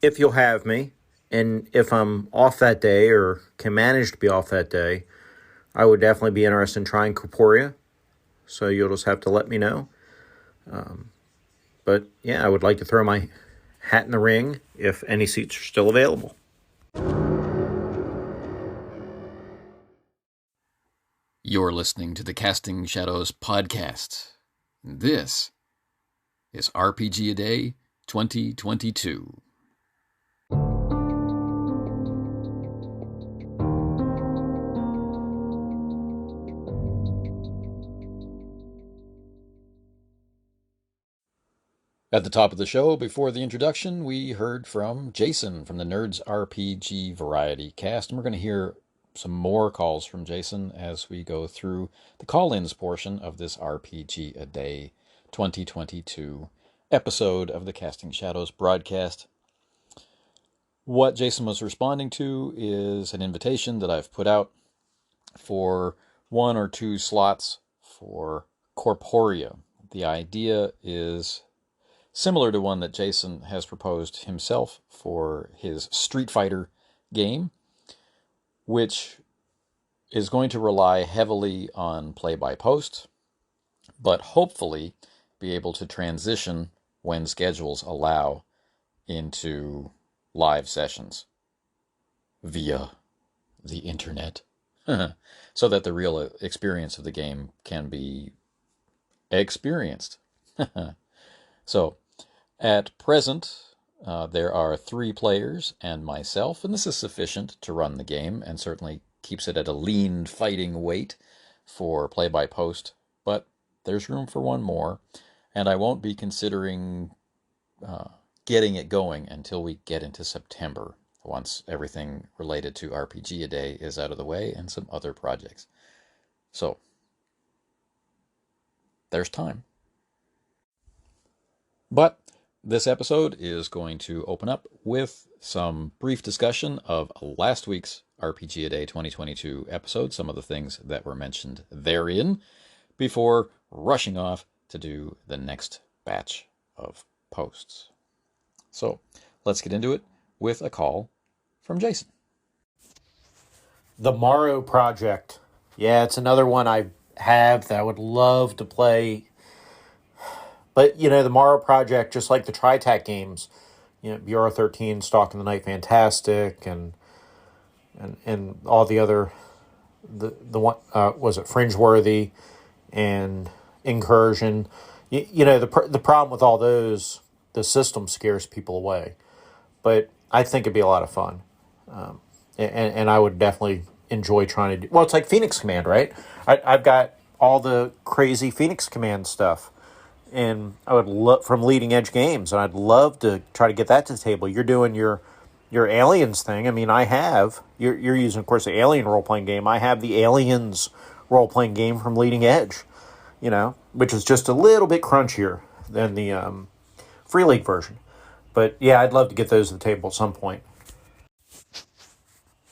if you'll have me, and if I'm off that day or can manage to be off that day, I would definitely be interested in trying Corporea. So you'll just have to let me know. But yeah, I would like to throw my hat in the ring if any seats are still available. You're listening to the Casting Shadows podcast. This is RPG A Day 2022. At the top of the show, before the introduction, we heard from Jason from the Nerds RPG Variety Cast, and we're going to hear some more calls from Jason as we go through the call-ins portion of this RPG A Day 2022 episode of the Casting Shadows broadcast. What Jason was responding to is an invitation that I've put out for 1 or 2 slots for Corporea. The idea is similar to one that Jason has proposed himself for his Street Fighter game, which is going to rely heavily on play-by-post, but hopefully be able to transition when schedules allow into live sessions via the internet, so that the real experience of the game can be experienced. So, at present, there are 3 players and myself, and this is sufficient to run the game and certainly keeps it at a lean fighting weight for play-by-post, but there's room for 1 more, and I won't be considering getting it going until we get into September, once everything related to RPG A Day is out of the way and some other projects. So, there's time. But this episode is going to open up with some brief discussion of last week's RPG A Day 2022 episode, some of the things that were mentioned therein, before rushing off to do the next batch of posts. So, let's get into it with a call from Jason. The Morrow Project. Yeah, it's another one I have that I would love to play. But, the Morrow Project, just like the TriTac games, Bureau 13, Stalking the Night Fantastic, and all the other, the one, was it Fringeworthy and Incursion? The problem with all those, the system scares people away. But I think it'd be a lot of fun. And I would definitely enjoy trying to do... Well, it's like Phoenix Command, right? I've got all the crazy Phoenix Command stuff. And I would love from Leading Edge Games, and I'd love to try to get that to the table. You're doing your Aliens thing. I mean, you're using, of course, the Alien role-playing game. I have the Aliens role-playing game from Leading Edge, which is just a little bit crunchier than the Free League version. But, yeah, I'd love to get those to the table at some point.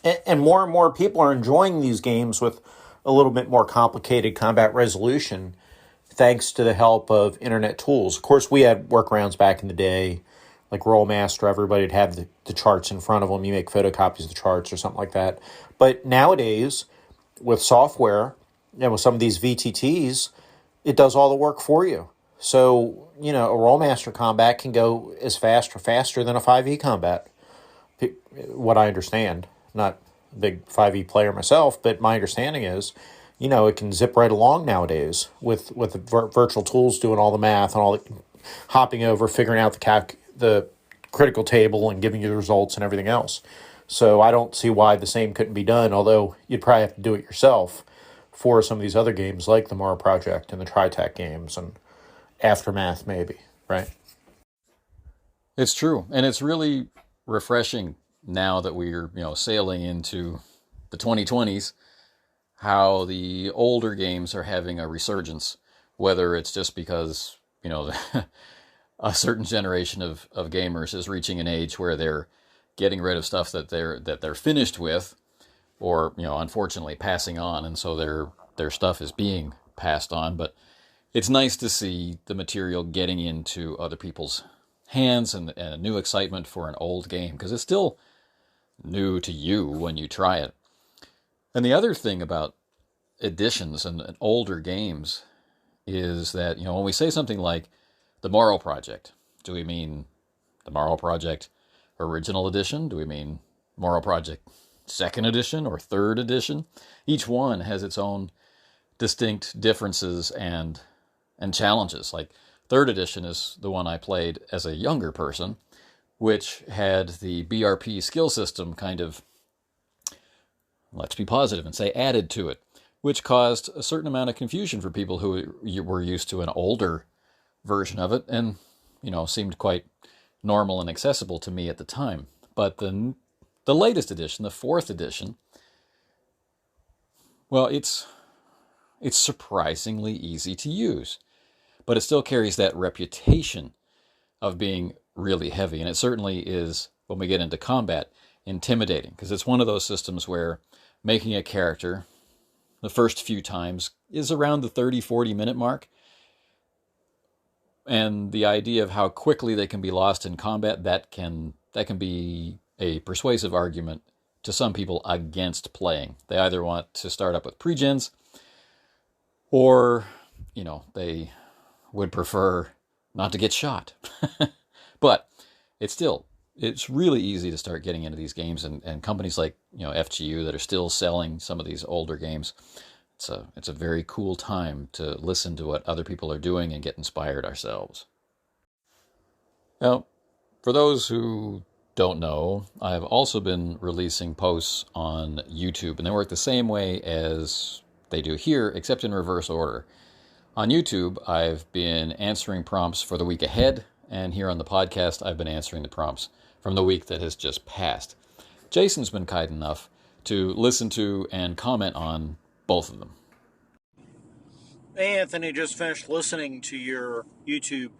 And more people are enjoying these games with a little bit more complicated combat resolution, thanks to the help of internet tools. Of course, we had workarounds back in the day, like Rollmaster. Everybody would have the charts in front of them. You make photocopies of the charts or something like that. But nowadays, with software, with some of these VTTs, it does all the work for you. So, a Rollmaster combat can go as fast or faster than a 5e combat, what I understand. Not a big 5e player myself, but my understanding is, it can zip right along nowadays with the virtual tools doing all the math and all the hopping over, figuring out the critical table and giving you the results and everything else. So I don't see why the same couldn't be done, although you'd probably have to do it yourself for some of these other games like the Morrow Project and the TriTac games and Aftermath maybe, right? It's true, and it's really refreshing now that we're, sailing into the 2020s, how the older games are having a resurgence, whether it's just because, a certain generation of gamers is reaching an age where they're getting rid of stuff that they're finished with, or, unfortunately passing on, and so their stuff is being passed on. But it's nice to see the material getting into other people's hands and a new excitement for an old game, because it's still new to you when you try it. And the other thing about editions and older games is that, when we say something like the Morrow Project, do we mean the Morrow Project Original Edition? Do we mean Morrow Project Second Edition or Third Edition? Each one has its own distinct differences and challenges. Like Third Edition is the one I played as a younger person, which had the BRP skill system kind of, let's be positive and say, added to it, which caused a certain amount of confusion for people who were used to an older version of it, and seemed quite normal and accessible to me at the time. But the latest edition, the fourth edition, well, it's surprisingly easy to use, but it still carries that reputation of being really heavy, and it certainly is, when we get into combat, intimidating, because it's one of those systems where making a character the first few times is around the 30-40 minute mark, and the idea of how quickly they can be lost in combat, that can be a persuasive argument to some people against playing. They either want to start up with pre-gens, or they would prefer not to get shot. But it's really easy to start getting into these games, and companies like FGU that are still selling some of these older games, it's a very cool time to listen to what other people are doing and get inspired ourselves. Now, for those who don't know, I've also been releasing posts on YouTube, and they work the same way as they do here, except in reverse order. On YouTube, I've been answering prompts for the week ahead, and here on the podcast, I've been answering the prompts from the week that has just passed. Jason's been kind enough to listen to and comment on both of them. Hey, Anthony, just finished listening to your YouTube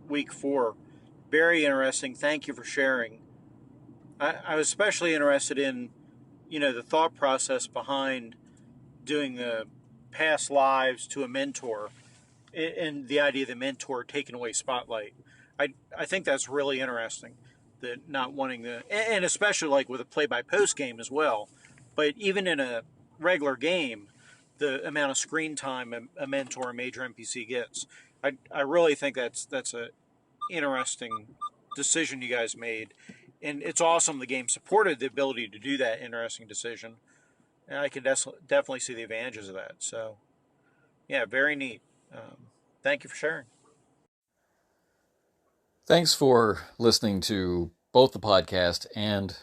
week 4. Very interesting. Thank you for sharing. I was especially interested in, the thought process behind doing the past lives to a mentor, and the idea of the mentor taking away spotlight. I think that's really interesting, that not wanting the, and especially like with a play-by-post game as well, but even in a regular game, the amount of screen time a mentor, a major NPC gets. I really think that's a interesting decision you guys made, and it's awesome the game supported the ability to do that interesting decision, and I can definitely see the advantages of that. So, yeah, very neat. Thank you for sharing. Thanks for listening to both the podcast and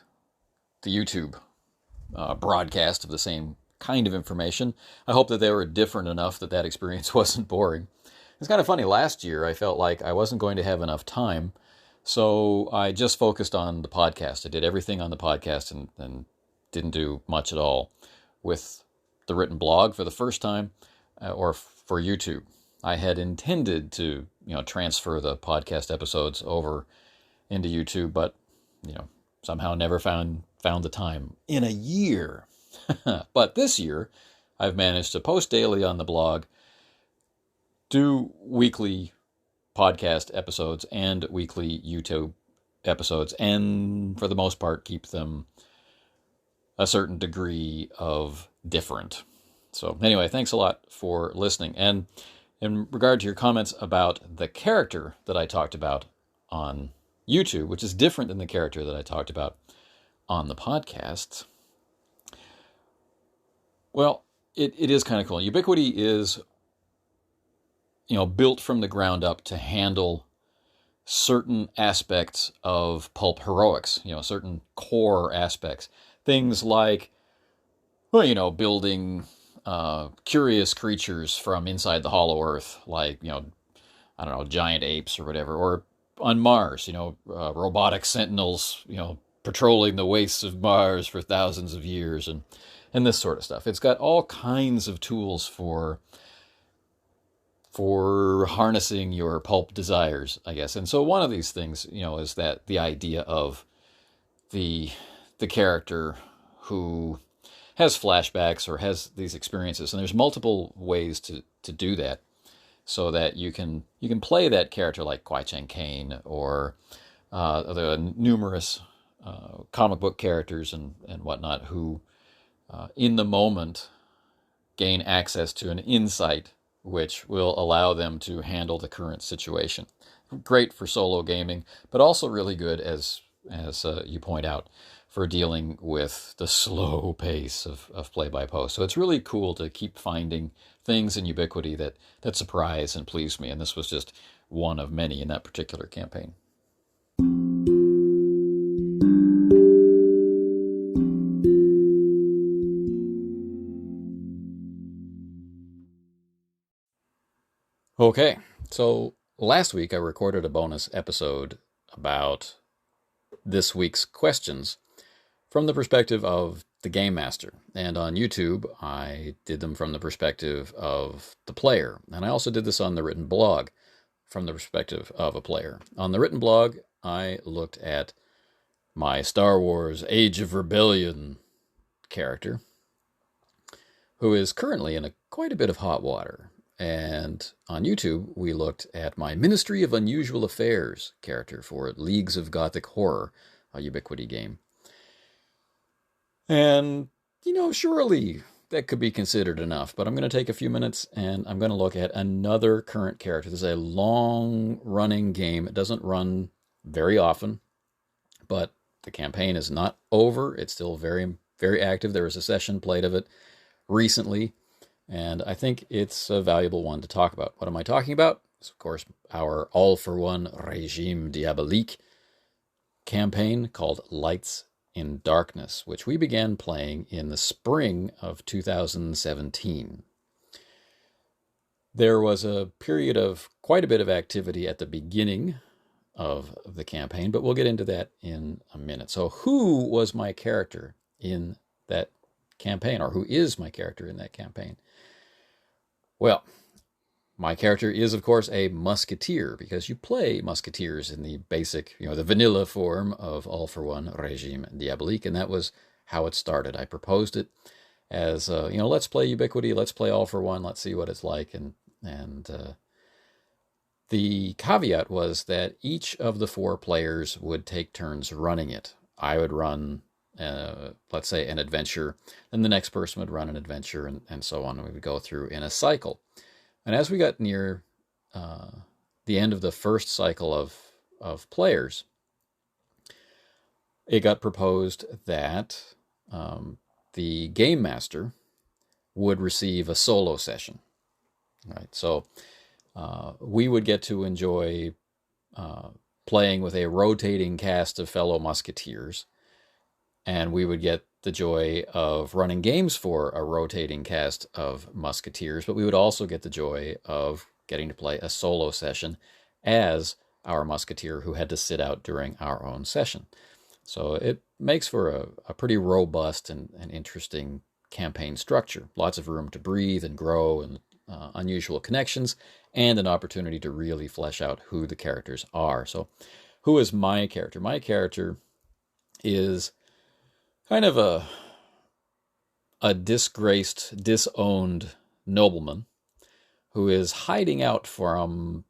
the YouTube broadcast of the same kind of information. I hope that they were different enough that experience wasn't boring. It's kind of funny. Last year, I felt like I wasn't going to have enough time, so I just focused on the podcast. I did everything on the podcast and didn't do much at all with the written blog for the first time, or for YouTube. I had intended to, transfer the podcast episodes over into YouTube, but, somehow never found the time in a year. But this year, I've managed to post daily on the blog, do weekly podcast episodes and weekly YouTube episodes, and for the most part, keep them a certain degree of different. So anyway, thanks a lot for listening. And in regard to your comments about the character that I talked about on YouTube, which is different than the character that I talked about on the podcast, well, it is kind of cool. Ubiquity is, built from the ground up to handle certain aspects of pulp heroics, certain core aspects. Things like, building curious creatures from inside the Hollow Earth, like, giant apes or whatever, or on Mars, robotic sentinels, patrolling the wastes of Mars for thousands of years, and this sort of stuff. It's got all kinds of tools for harnessing your pulp desires, I guess. And so one of these things, is that the idea of the character who has flashbacks or has these experiences, and there's multiple ways to do that. so that you can play that character like Kwai Chang Caine or the numerous comic book characters and whatnot who, in the moment, gain access to an insight which will allow them to handle the current situation. Great for solo gaming, but also really good, as you point out, for dealing with the slow pace of play-by-post. So it's really cool to keep finding things in Ubiquity that surprise and please me, and this was just one of many in that particular campaign. Okay, so last week I recorded a bonus episode about this week's questions from the perspective of the game master. And on YouTube, I did them from the perspective of the player. And I also did this on the written blog from the perspective of a player. On the written blog, I looked at my Star Wars Age of Rebellion character, who is currently in quite a bit of hot water. And on YouTube, we looked at my Ministry of Unusual Affairs character for Leagues of Gothic Horror, a Ubiquity game. And, surely that could be considered enough, but I'm going to take a few minutes and I'm going to look at another current character. This is a long-running game. It doesn't run very often, but the campaign is not over. It's still very, very active. There was a session played of it recently, and I think it's a valuable one to talk about. What am I talking about? It's, of course, our all-for-one Régime Diabolique campaign called Lights in Darkness, which we began playing in the spring of 2017. There was a period of quite a bit of activity at the beginning of the campaign, but we'll get into that in a minute. So who was my character in that campaign, or who is my character in that campaign? Well, my character is, of course, a musketeer, because you play musketeers in the basic, the vanilla form of All for One Régime Diabolique, and that was how it started. I proposed it as, let's play Ubiquity, let's play All for One, let's see what it's like, and the caveat was that each of the 4 players would take turns running it. I would run, let's say, an adventure, then the next person would run an adventure, and so on, and we would go through in a cycle. And as we got near the end of the first cycle of players, it got proposed that the game master would receive a solo session. Right, so we would get to enjoy playing with a rotating cast of fellow musketeers, and we would get the joy of running games for a rotating cast of musketeers, but we would also get the joy of getting to play a solo session as our musketeer who had to sit out during our own session. So it makes for a pretty robust and interesting campaign structure. Lots of room to breathe and grow, and unusual connections, and an opportunity to really flesh out who the characters are. So who is my character? My character is kind of a disgraced, disowned nobleman who is hiding out from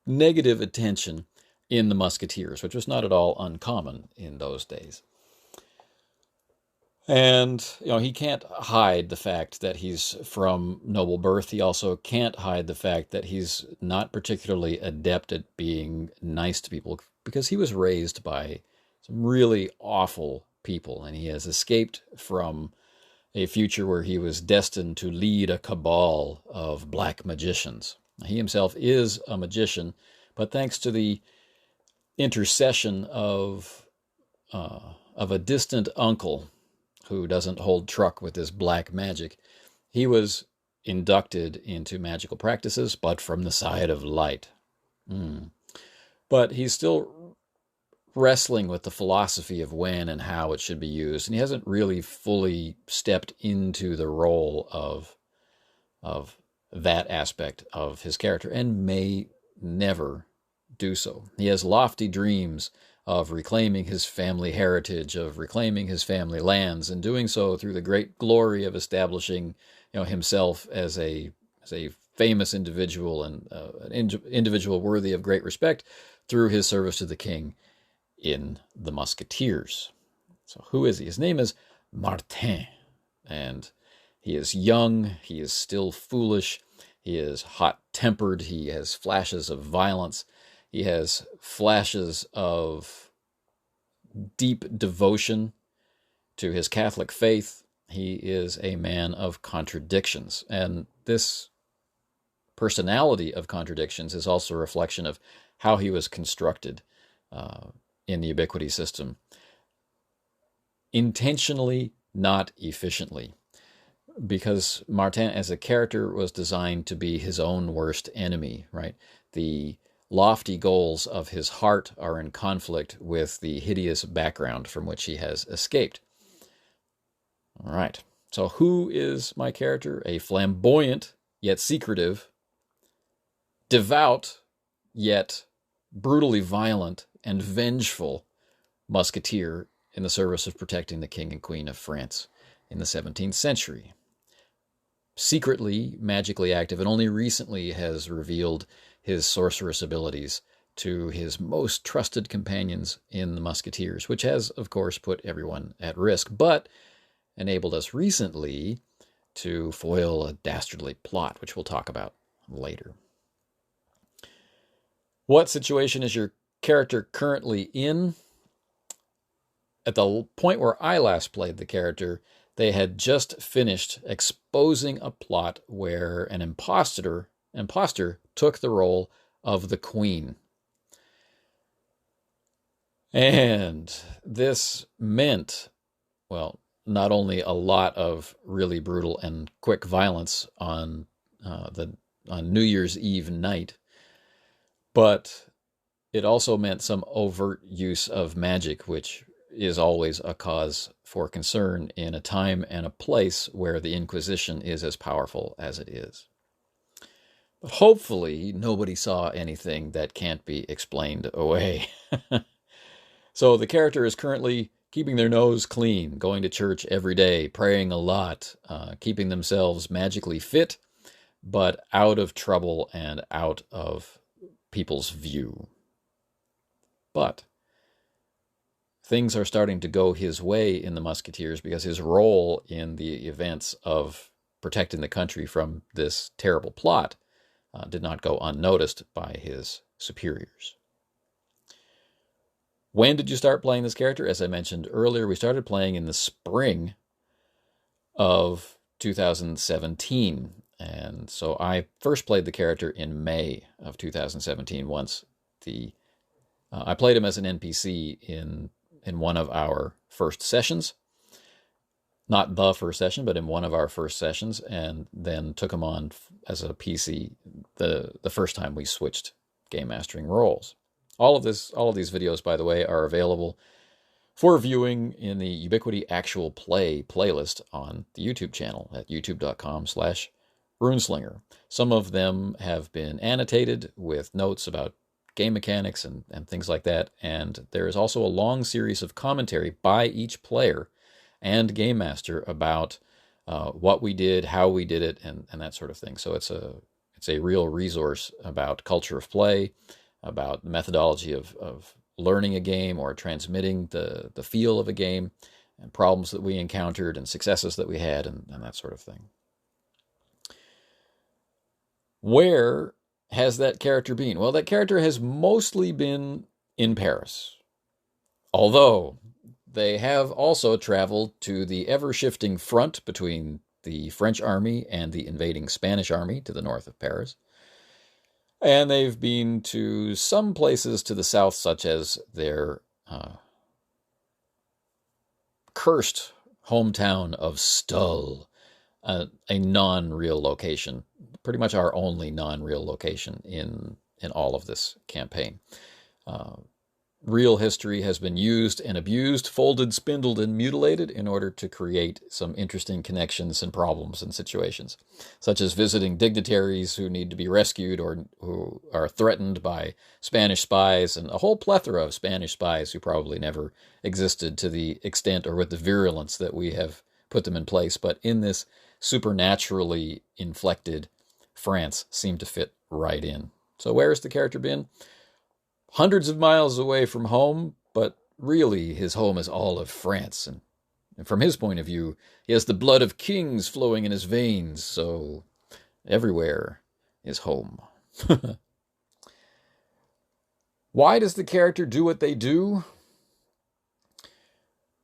negative attention in the Musketeers, which was not at all uncommon in those days. And, he can't hide the fact that he's from noble birth. He also can't hide the fact that he's not particularly adept at being nice to people, because he was raised by some really awful people, and he has escaped from a future where he was destined to lead a cabal of black magicians. He himself is a magician, but thanks to the intercession of a distant uncle who doesn't hold truck with this black magic, he was inducted into magical practices, but from the side of light. But he's still wrestling with the philosophy of when and how it should be used, and he hasn't really fully stepped into the role of that aspect of his character, and may never do so. He has lofty dreams of reclaiming his family heritage, of reclaiming his family lands, and doing so through the great glory of establishing, himself as a famous individual and an individual worthy of great respect through his service to the king in the Musketeers. So who is he? His name is Martin, and he is young, he is still foolish, he is hot-tempered, he has flashes of violence, he has flashes of deep devotion to his Catholic faith. He is a man of contradictions, and this personality of contradictions is also a reflection of how he was constructed in the Ubiquity system. Intentionally, not efficiently, because Martin as a character was designed to be his own worst enemy, right? The lofty goals of his heart are in conflict with the hideous background from which he has escaped. All right, so who is my character? A flamboyant, yet secretive, devout, yet brutally violent and vengeful musketeer in the service of protecting the King and Queen of France in the 17th century. Secretly, magically active, and only recently has revealed his sorceress abilities to his most trusted companions in the Musketeers, which has, of course, put everyone at risk, but enabled us recently to foil a dastardly plot, which we'll talk about later. What situation is your character currently in? At the point where I last played the character, they had just finished exposing a plot where an imposter took the role of the Queen. And this meant, well, not only a lot of really brutal and quick violence on New Year's Eve night, but it also meant some overt use of magic, which is always a cause for concern in a time and a place where the Inquisition is as powerful as it is. But hopefully, nobody saw anything that can't be explained away. So the character is currently keeping their nose clean, going to church every day, praying a lot, keeping themselves magically fit, but out of trouble and out of people's view. But things are starting to go his way in the Musketeers because his role in the events of protecting the country from this terrible plot did not go unnoticed by his superiors. When did you start playing this character? As I mentioned earlier, we started playing in the spring of 2017. And so I first played the character in May of 2017 once I played him as an NPC in one of our first sessions. Not the first session, but in one of our first sessions, and then took him on as a PC the first time we switched game mastering roles. All of these videos, by the way, are available for viewing in the Ubiquity Actual Play playlist on the YouTube channel at youtube.com/RuneSlinger. Some of them have been annotated with notes about game mechanics and things like that, and there is also a long series of commentary by each player and game master about what we did, how we did it, and that sort of thing. So it's a real resource about culture of play, about the methodology of learning a game or transmitting the feel of a game, and problems that we encountered and successes that we had, and that sort of thing. Where has that character been? Well, that character has mostly been in Paris, although they have also traveled to the ever-shifting front between the French army and the invading Spanish army to the north of Paris. And they've been to some places to the south, such as their cursed hometown of Stull, a non-real location, pretty much our only non-real location in all of this campaign. Real history has been used and abused, folded, spindled, and mutilated in order to create some interesting connections and problems and situations, such as visiting dignitaries who need to be rescued or who are threatened by Spanish spies, and a whole plethora of Spanish spies who probably never existed to the extent or with the virulence that we have put them in place, but in this supernaturally inflected France seemed to fit right in. So where's the character been? Hundreds of miles away from home, but really his home is all of France. And from his point of view, he has the blood of kings flowing in his veins, so everywhere is home. Why does the character do what they do?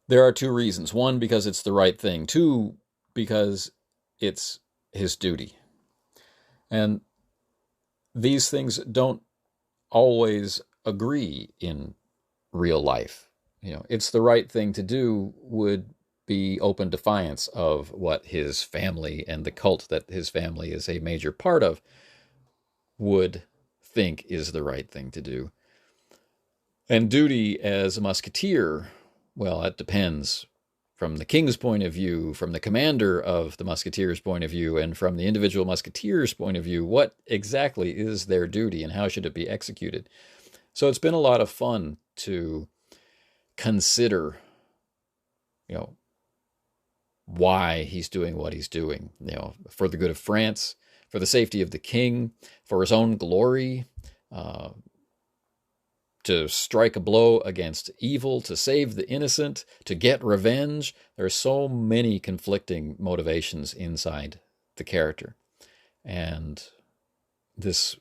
There are two reasons. One, because it's the right thing. Two, because it's his duty. And these things don't always agree in real life. It's the right thing to do would be open defiance of what his family and the cult that his family is a major part of would think is the right thing to do. And duty as a musketeer, well, that depends from the king's point of view, from the commander of the musketeers' point of view, and from the individual musketeer's point of view. What exactly is their duty and how should it be executed? So it's been a lot of fun to consider, why he's doing what he's doing, for the good of France, for the safety of the king, for his own glory, to strike a blow against evil, to save the innocent, to get revenge. There are so many conflicting motivations inside the character. And this,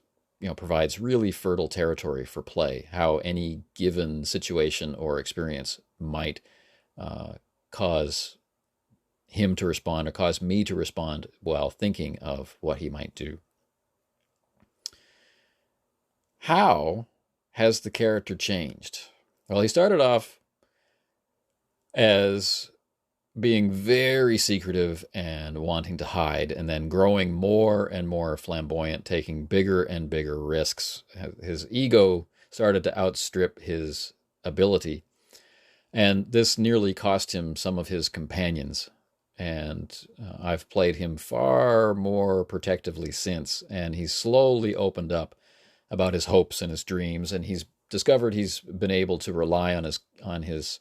provides really fertile territory for play, how any given situation or experience might cause him to respond or cause me to respond while thinking of what he might do. How has the character changed? Well, he started off as being very secretive and wanting to hide, and then growing more and more flamboyant, taking bigger and bigger risks. His ego started to outstrip his ability, and this nearly cost him some of his companions. And I've played him far more protectively since, and he's slowly opened up about his hopes and his dreams, and he's discovered he's been able to rely on his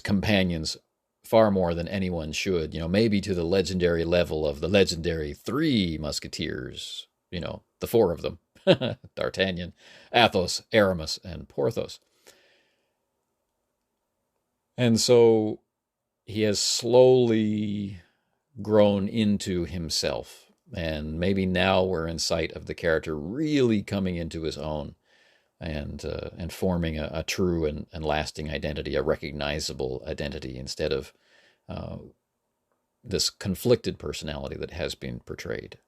companions far more than anyone should, maybe to the legendary level of the legendary 3 musketeers, the 4 of them, D'Artagnan, Athos, Aramis, and Porthos. And so he has slowly grown into himself. And maybe now we're in sight of the character really coming into his own and forming a true and lasting identity, a recognizable identity, instead of this conflicted personality that has been portrayed.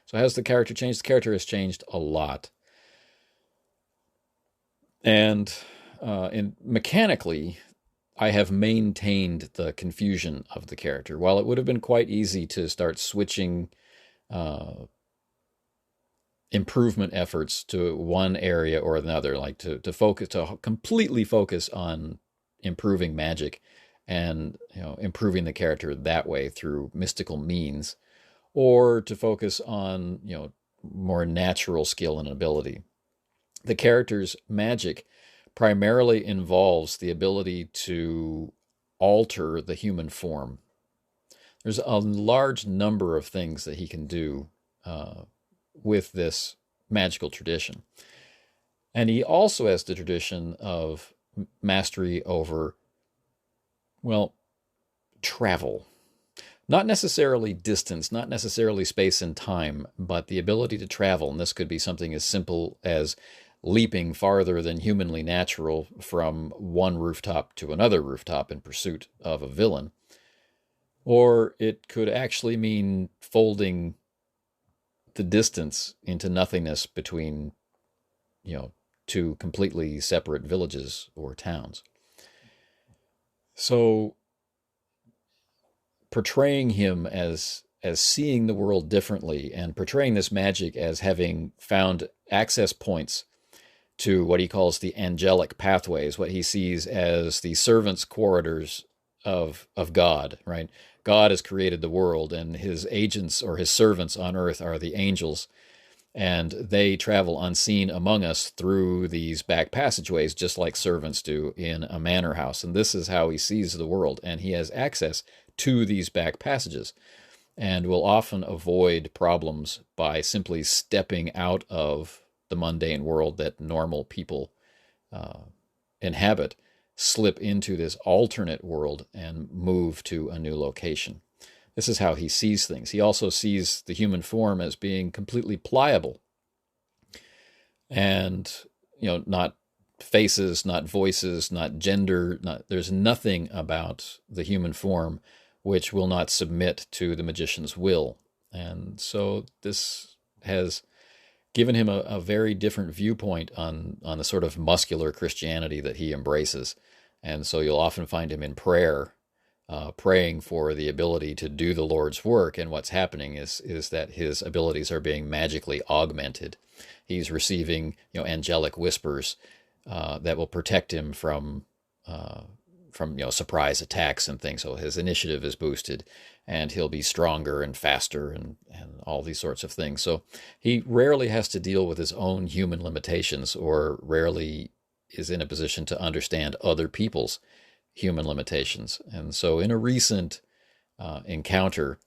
So has the character changed? The character has changed a lot. And mechanically, I have maintained the confusion of the character. While it would have been quite easy to start switching improvement efforts to one area or another, like to completely focus on improving magic and improving the character that way through mystical means, or to focus on more natural skill and ability. The character's magic primarily involves the ability to alter the human form. There's a large number of things that he can do with this magical tradition. And he also has the tradition of mastery over, travel. Not necessarily distance, not necessarily space and time, but the ability to travel. And this could be something as simple as leaping farther than humanly natural from one rooftop to another rooftop in pursuit of a villain. Or it could actually mean folding the distance into nothingness between, two completely separate villages or towns. So portraying him as seeing the world differently, and portraying this magic as having found access points to what he calls the angelic pathways, what he sees as the servants' corridors of God, right? God has created the world, and his agents or his servants on earth are the angels, and they travel unseen among us through these back passageways, just like servants do in a manor house. And this is how he sees the world, and he has access to these back passages. and will often avoid problems by simply stepping out of the mundane world that normal people inhabit, slip into this alternate world, and move to a new location. This is how he sees things. He also sees the human form as being completely pliable and, not faces, not voices, not gender. There's nothing about the human form which will not submit to the magician's will. And so this has given him a very different viewpoint on the sort of muscular Christianity that he embraces. And so you'll often find him in prayer, praying for the ability to do the Lord's work. And what's happening is that his abilities are being magically augmented. He's receiving, angelic whispers that will protect him from surprise attacks and things. So his initiative is boosted, and he'll be stronger and faster and all these sorts of things. So he rarely has to deal with his own human limitations, or rarely is in a position to understand other people's human limitations. And so in a recent encounter,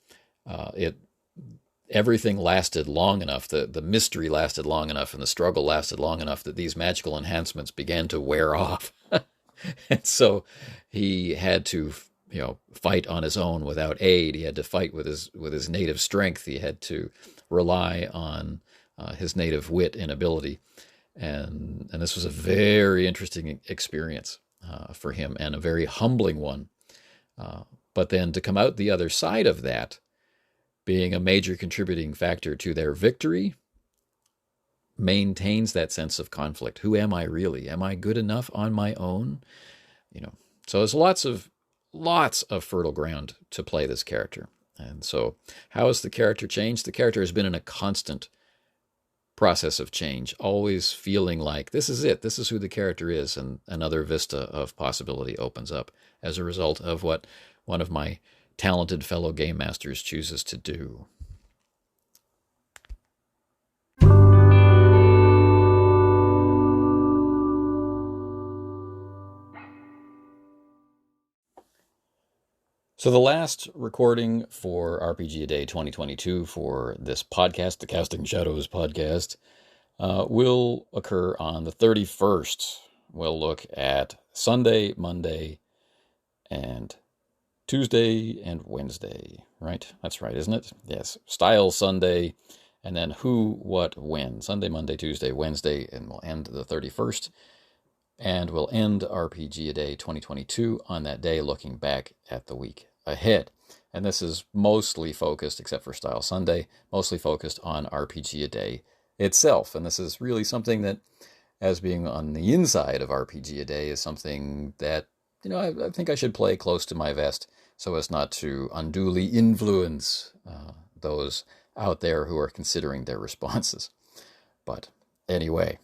everything lasted long enough, the mystery lasted long enough, and the struggle lasted long enough that these magical enhancements began to wear off. And so he had to, fight on his own without aid. He had to fight with his native strength. He had to rely on his native wit and ability. And this was a very interesting experience for him, and a very humbling one. But then to come out the other side of that, being a major contributing factor to their victory, maintains that sense of conflict. Who am I really? Am I good enough on my own? So there's lots of fertile ground to play this character. And so how has the character changed? The character has been in a constant process of change, always feeling like this is it. This is who the character is. And another vista of possibility opens up as a result of what one of my talented fellow game masters chooses to do. So the last recording for RPG A Day 2022 for this podcast, the Casting Shadows podcast, will occur on the 31st. We'll look at Sunday, Monday, and Tuesday and Wednesday, right? That's right, isn't it? Yes. Style Sunday, and then who, what, when. Sunday, Monday, Tuesday, Wednesday, and we'll end the 31st. And we'll end RPG A Day 2022 on that day, looking back at the week ahead. And this is mostly focused, except for Style Sunday, mostly focused on RPG A Day itself. And this is really something that, as being on the inside of RPG A Day, is something that, I think I should play close to my vest so as not to unduly influence those out there who are considering their responses. But anyway,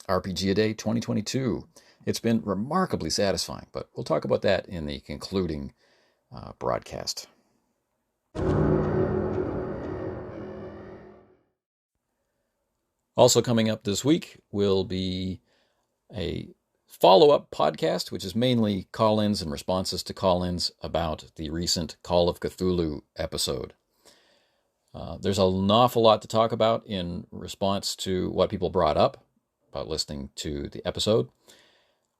RPG A Day 2022. It's been remarkably satisfying, but we'll talk about that in the concluding broadcast. Also coming up this week will be a follow-up podcast, which is mainly call-ins and responses to call-ins about the recent Call of Cthulhu episode. There's an awful lot to talk about in response to what people brought up about listening to the episode.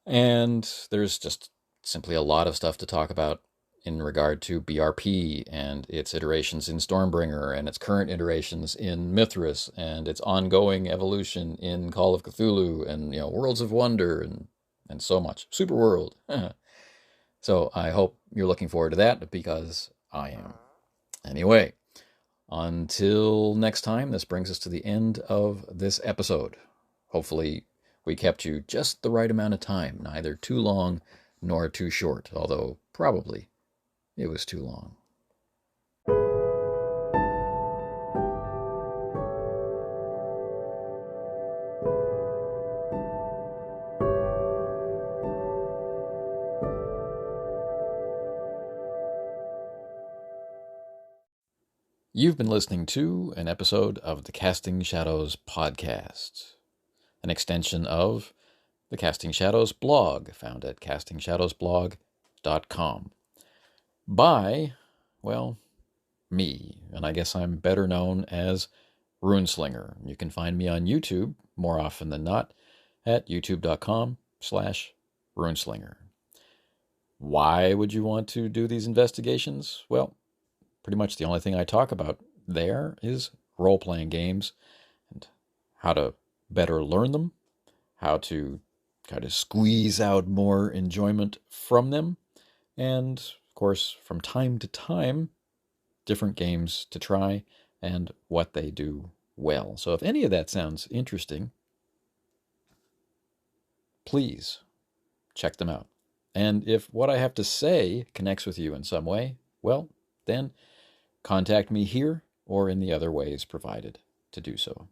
And there's just simply a lot of stuff to talk about in regard to BRP and its iterations in Stormbringer and its current iterations in Mithras and its ongoing evolution in Call of Cthulhu and, Worlds of Wonder and so much. Super World. So I hope you're looking forward to that, because I am. Anyway, until next time, this brings us to the end of this episode. Hopefully we kept you just the right amount of time, neither too long nor too short, although probably it was too long. You've been listening to an episode of the Casting Shadows podcast, an extension of the Casting Shadows blog, found at castingshadowsblog.com. By, me, and I guess I'm better known as Runeslinger. You can find me on YouTube more often than not at youtube.com/Runeslinger. Why would you want to do these investigations? Well, pretty much the only thing I talk about there is role-playing games and how to better learn them, how to kind of squeeze out more enjoyment from them, and of course, from time to time, different games to try and what they do well. So if any of that sounds interesting, please check them out. And if what I have to say connects with you in some way, well, then contact me here or in the other ways provided to do so.